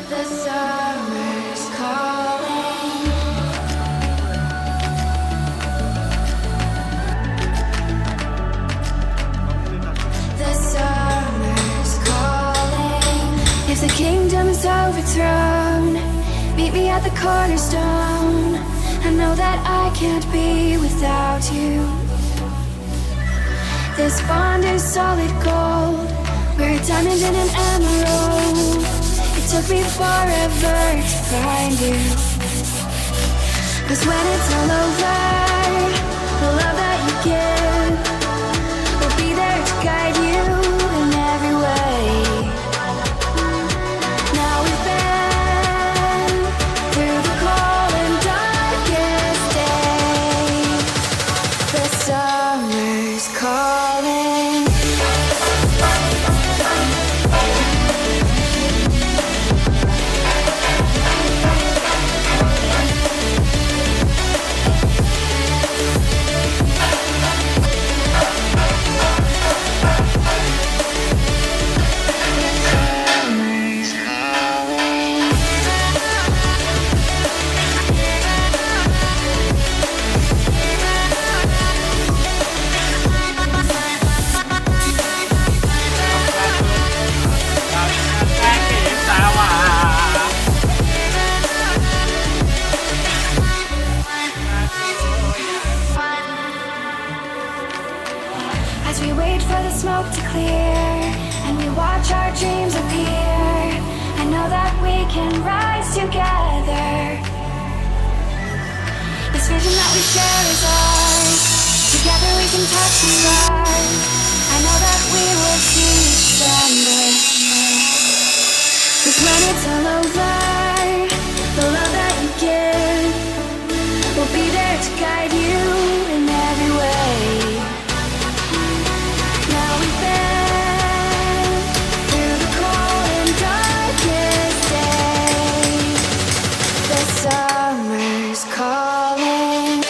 The summer's calling. The summer's calling. If the kingdom is overthrown, meet me at the cornerstone. I know that I can't be without you. This bond is solid gold. We're a diamond and an emerald. It took me forever to find you. 'Cause when it's all over, the love that you give will be there to guide you in every way. Now we've been through the cold and darkest days. The summer's calling. As we wait for the smoke to clear and we watch our dreams appear, I know that we can rise together. This vision that we share is ours. Together we can touch the stars. I know that we will see stronger. 'Cause when it's all over, the love that you give will be there to guide you in every way. Now we've been through the cold and darkest days. The summer's calling.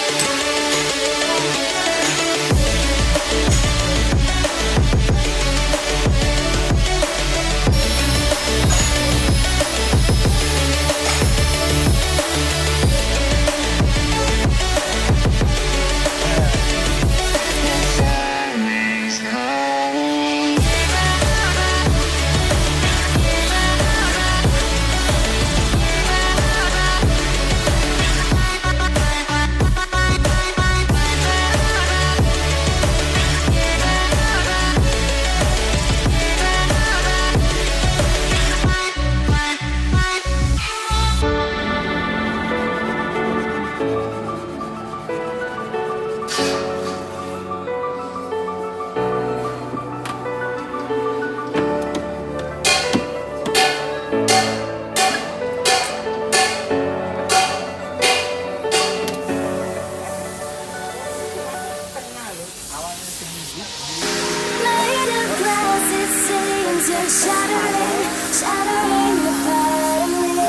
Shattering, shattering the part of me,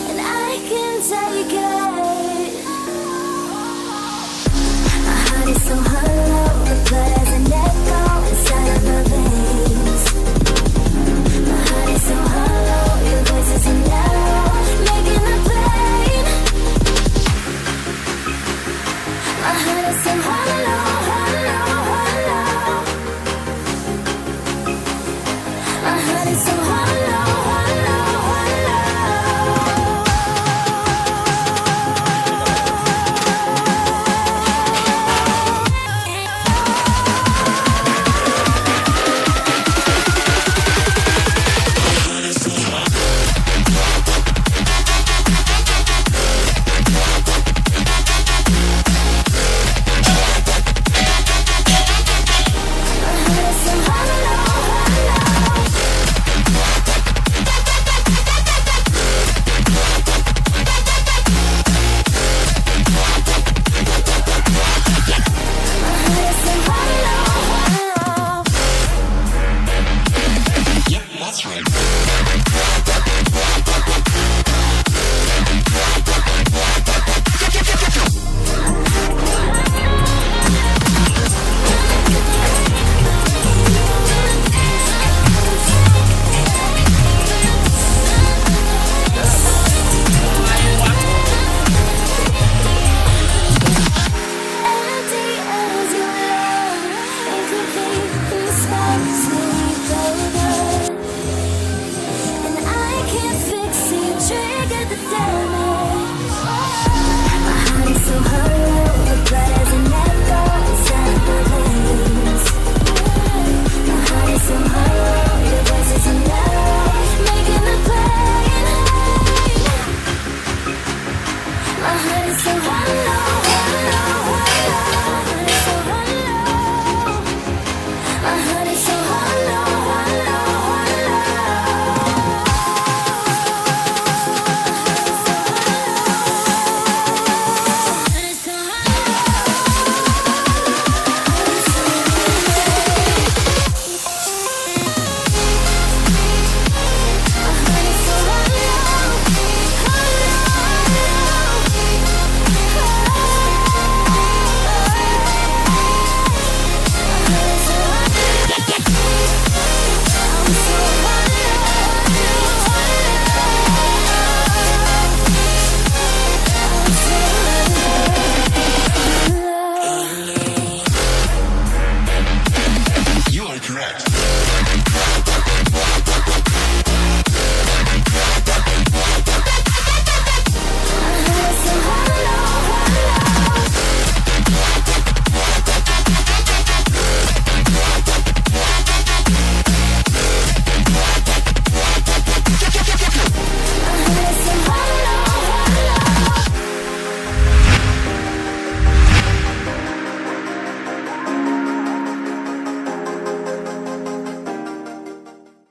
and I can take it. My heart is so hollow, the blood has an echo inside of my veins. My heart is so hollow, your voice is an arrow, making the pain. My heart is so hollow, hollow, hollow. My heart is so hollow, hollow, hollow. That's right.